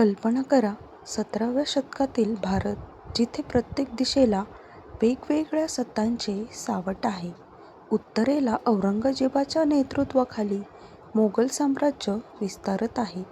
कल्पना करा, 17व्या शतकातील भारत, जिथे प्रत्येक दिशेला वेगवेगळ्या सत्तांचे सावट आहे. उत्तरेला औरंगजेबाच्या नेतृत्वाखाली मोगल साम्राज्य विस्तारत आहे.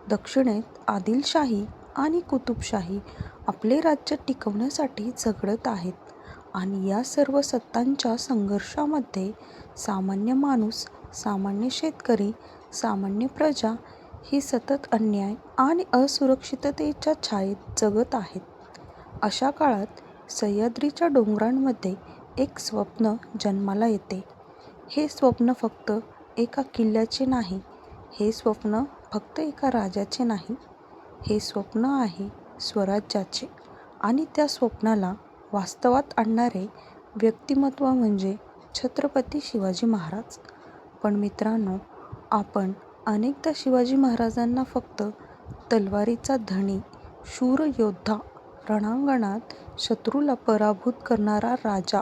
दक्षिणेत आदिलशाही आणि कुतुबशाही आपले राज्य टिकवण्यासाठी झगडत आहेत. आणि या सर्व सत्तांच्या संघर्षामध्ये सामान्य माणूस, सामान्य शेतकरी, सामान्य प्रजा ही सतत अन्याय आणि असुरक्षिततेच्या छायेत जगत आहेत. अशा काळात सह्याद्रीच्या डोंगरांमध्ये एक स्वप्न जन्माला येते. हे स्वप्न फक्त एका किल्ल्याचे नाही, हे स्वप्न फक्त एका राजाचे नाही, हे स्वप्न आहे स्वराज्याचे. आणि त्या स्वप्नाला वास्तवात आणणारे व्यक्तिमत्व म्हणजे छत्रपती शिवाजी महाराज. पण मित्रांनो, आपण अनेकदा शिवाजी महाराजांना फक्त तलवारीचा धनी, शूर योद्धा, रणांगणात शत्रूला पराभूत करणारा राजा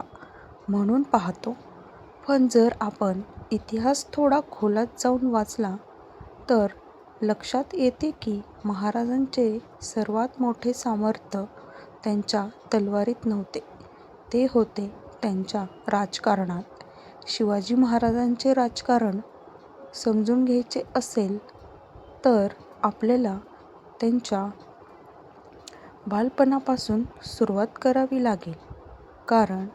म्हणून पाहतो. पण जर आपण इतिहास थोडा खोलात जाऊन वाचला तर लक्षात येते की महाराजांचे सर्वात मोठे सामर्थ्य त्यांच्या तलवारीत नव्हते, ते होते त्यांच्या राजकारणात. शिवाजी महाराजांचे राजकारण समजून घ्यायचे असेल तर आपल्याला त्यांच्या बालपणापासून सुरुवात करावी लागेल. कारण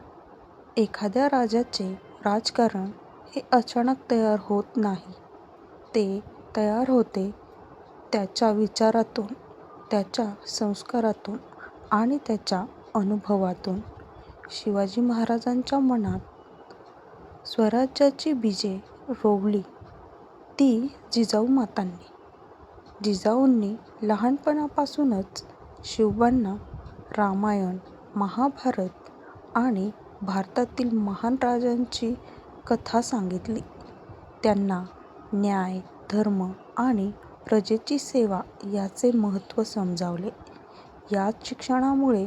एखाद्या राजाचे राजकारण हे अचानक तयार होत नाही. ते तयार होते त्याच्या विचारातून, त्याच्या संस्कारातून आणि त्याच्या अनुभवातून. शिवाजी महाराजांच्या मनात स्वराज्याची बीजे रोवली ती जिजाऊमातांनी. जिजाऊंनी लहानपणापासूनच शिवबांना रामायण, महाभारत आणि भारतातील महान राजांची कथा सांगितली. त्यांना न्याय, धर्म आणि प्रजेची सेवा याचे महत्त्व समजावले. याच शिक्षणामुळे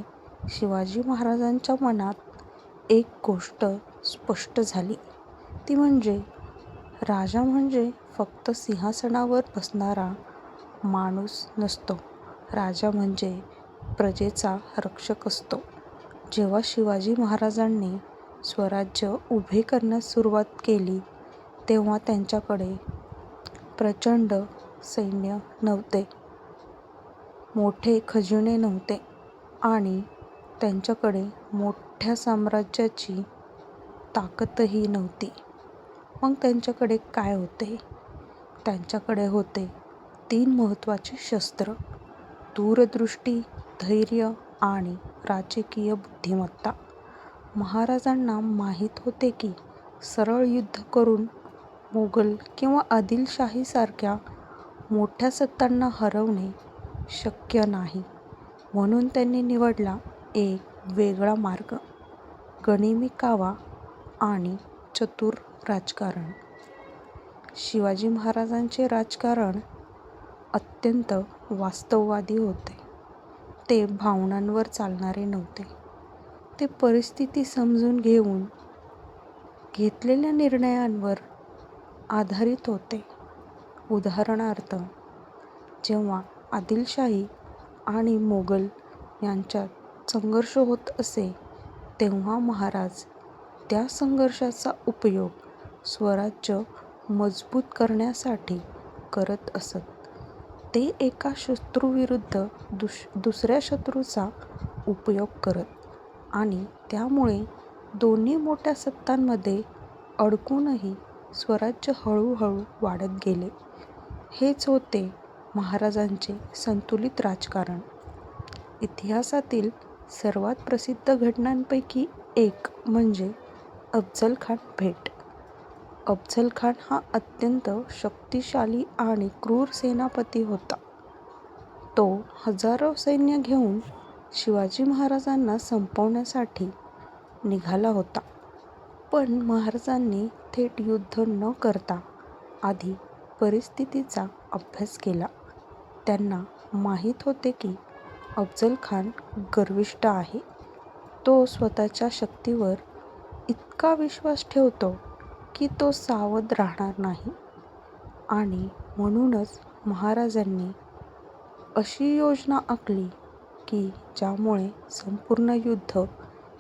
शिवाजी महाराजांच्या मनात एक गोष्ट स्पष्ट झाली, ती म्हणजे राजा म्हणजे फक्त सिंहासनावर बसणारा माणूस नसतो, राजा म्हणजे प्रजेचा रक्षक असतो. जेव्हा शिवाजी महाराजांनी स्वराज्य उभे करण्यास सुरुवात केली तेव्हा त्यांच्याकडे प्रचंड सैन्य नव्हते, मोठे खजिने नव्हते आणि त्यांच्याकडे मोठ्या साम्राज्याची ताकदही नव्हती. मग त्यांच्याकडे काय होते? त्यांच्याकडे होते 3 महत्त्वाचे शस्त्र: दूरदृष्टी, धैर्य आणि राजकीय बुद्धिमत्ता. महाराजांना माहीत होते की सरळ युद्ध करून मोगल किंवा आदिलशाहीसारख्या मोठ्या सत्तांना हरवणे शक्य नाही. म्हणून त्यांनी निवडला एक वेगळा मार्ग: गनिमी कावा आणि चतुर राजकारण. शिवाजी महाराजांचे राजकारण अत्यंत वास्तववादी होते. ते भावनांवर चालणारे नव्हते. ते परिस्थिती समजून घेऊन घेतलेल्या निर्णयांवर आधारित होते. उदाहरणार्थ, जेव्हा आदिलशाही आणि मोगल यांच्यात संघर्ष होत असे तेव्हा महाराज त्या संघर्षाचा उपयोग स्वराज्य मजबूत करण्यासाठी करत असत. ते एका शत्रूविरुद्ध दुसऱ्या शत्रूचा उपयोग करत आणि त्यामुळे दोन्ही मोठ्या सत्तांमध्ये अडकूनही स्वराज्य हळूहळू वाढत गेले. हेच होते महाराजांचे संतुलित राजकारण. इतिहासातील सर्वात प्रसिद्ध घटनांपैकी एक म्हणजे अफझल खान भेट. अफझल खान हा अत्यंत शक्तिशाली आणि क्रूर सेनापती होता. तो हजारो सैन्य घेऊन शिवाजी महाराजांना संपवण्यासाठी निघाला होता. पण महाराजांनी थेट युद्ध न करता आधी परिस्थितीचा अभ्यास केला. त्यांना माहीत होते की अफझल खान गर्विष्ठ आहे. तो स्वतःच्या शक्तीवर इतका विश्वास ठेवतो की तो सावध राहणार नाही. आणि म्हणूनच महाराजांनी अशी योजना आखली की ज्यामुळे संपूर्ण युद्ध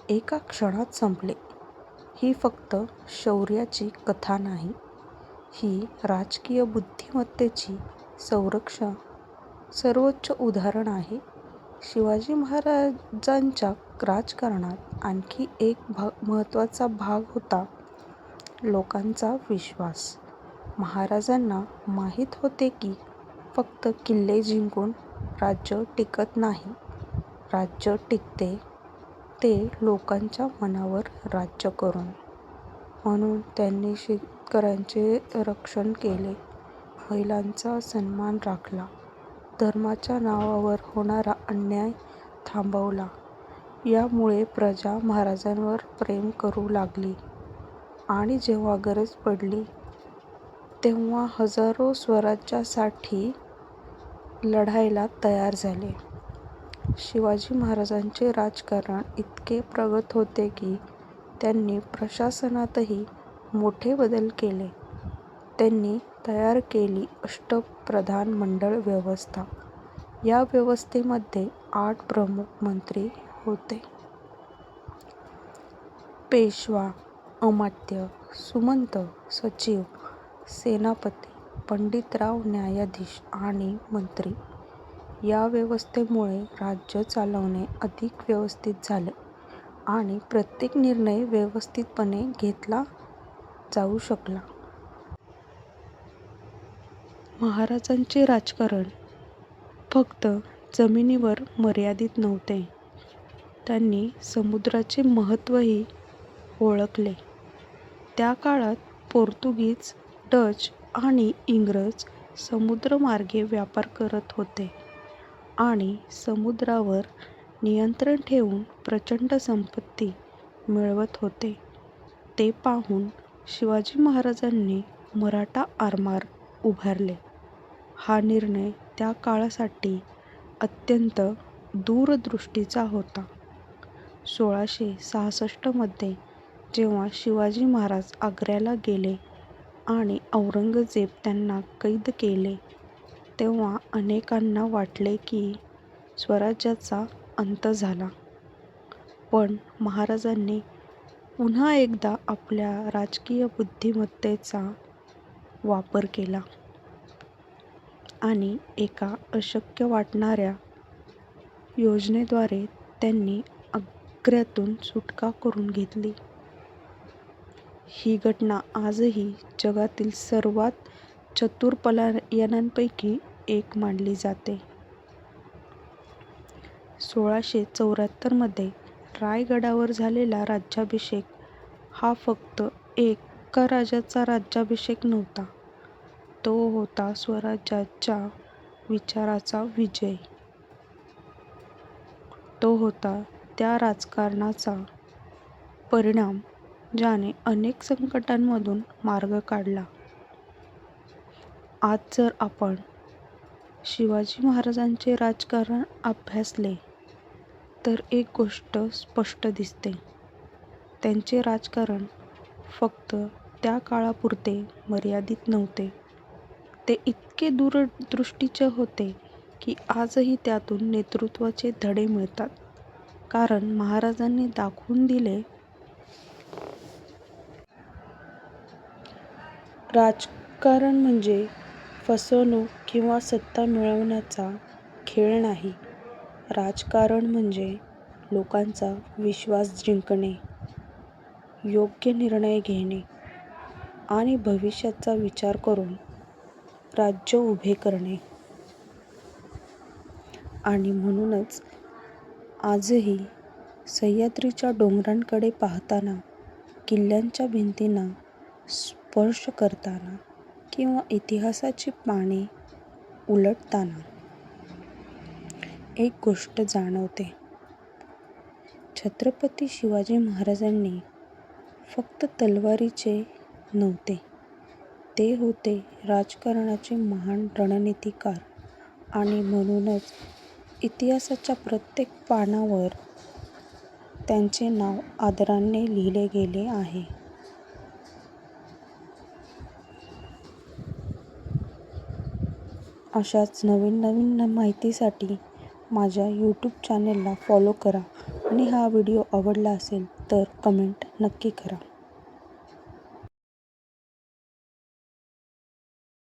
एका क्षणात संपले. ही फक्त शौर्याची कथा नाही, ही राजकीय बुद्धिमत्तेची सर्वोच्च उदाहरण आहे. शिवाजी महाराजांच्या राजकारणात आणखी एक महत्त्वाचा भाग होता लोकांचा विश्वास. महाराजांना माहीत होते की फक्त किल्ले जिंकून राज्य टिकत नाही. राज्य टिकते ते लोकांच्या मनावर राज्य करून. म्हणून त्यांनी शेतकऱ्यांचे रक्षण केले, महिलांचा सन्मान राखला, धर्माच्या नावावर होणारा अन्याय थांबवला. यामुळे प्रजा महाराजांवर प्रेम करू लागली आणि जेव्हा गरज पडली तेव्हा हजारो स्वराज्यासाठी लढायला तयार झाले. शिवाजी महाराजांचे राजकारण इतके प्रगत होते की त्यांनी प्रशासनातही मोठे बदल केले. त्यांनी तयार केली अष्टप्रधान मंडळ व्यवस्था. या व्यवस्थेमध्ये 8 प्रमुख मंत्री होते. पेशवा, अमात्य, सुमंत, सचिव, सेनापती, पंडितराव, न्यायाधीश आणि मंत्री. या व्यवस्थेमुळे राज्य चालवणे अधिक व्यवस्थित झाले आणि प्रत्येक निर्णय व्यवस्थितपणे घेतला जाऊ शकला. महाराजांचे राजकारण फक्त जमिनीवर मर्यादित नव्हते. त्यांनी समुद्राचे महत्त्वही ओळखले. त्या काळात पोर्तुगीज, डच आणि इंग्रज समुद्रमार्गे व्यापार करत होते आणि समुद्रावर नियंत्रण ठेवून प्रचंड संपत्ती मिळवत होते. ते पाहून शिवाजी महाराजांनी मराठा आरमार उभारले. हा निर्णय त्या काळासाठी अत्यंत दूरदृष्टीचा होता. 1666 मध्ये जेव्हा शिवाजी महाराज आग्र्याला गेले आणि औरंगजेब त्यांना कैद केले, तेव्हा अनेकांना वाटले की स्वराज्याचा अंत झाला. पण महाराजांनी पुन्हा एकदा आपल्या राजकीय बुद्धिमत्तेचा वापर केला आणि एका अशक्य वाटणाऱ्या योजनेद्वारे त्यांनी आग्र्यातून सुटका करून घेतली. ही घटना आजही जगातील सर्वात चतुर पलायनांपैकी एक मानली जाते. 1674 मध्ये रायगडावर झालेला राज्याभिषेक हा फक्त एका राजाचा राज्याभिषेक नव्हता. तो होता स्वराज्याच्या विचाराचा विजय. तो होता त्या राजकारणाचा परिणाम ज्याने अनेक संकटांमधून मार्ग काढला. आज जर आपण शिवाजी महाराजांचे राजकारण अभ्यासले तर एक गोष्ट स्पष्ट दिसते. त्यांचे राजकारण फक्त त्या काळापुरते मर्यादित नव्हते. ते इतके दूरदृष्टीचे होते की आजही त्यातून नेतृत्वाचे धडे मिळतात. कारण महाराजांनी दाखवून दिले, राजकारण म्हणजे फसवणूक किंवा सत्ता मिळवण्याचा खेळ नाही. राजकारण म्हणजे लोकांचा विश्वास जिंकणे, योग्य निर्णय घेणे आणि भविष्याचा विचार करून राज्य उभे करणे. आणि म्हणूनच आजही सह्याद्रीच्या डोंगरांकडे पाहताना, किल्ल्यांच्या भिंतींना स्पर्श करताना किंवा इतिहासाची पाने उलटताना एक गोष्ट जाणवते. छत्रपती शिवाजी महाराजांनी फक्त तलवारीचे नव्हते, ते होते राजकारणाचे महान रणनीतिकार. आणि म्हणूनच इतिहासाच्या प्रत्येक पानावर त्यांचे नाव आदराने लिहिले गेले आहे. अशाच नवीन नवीन माहितीसाठी माझ्या यूट्यूब चॅनेलला फॉलो करा आणि हा व्हिडिओ आवडला असेल तर कमेंट नक्की करा.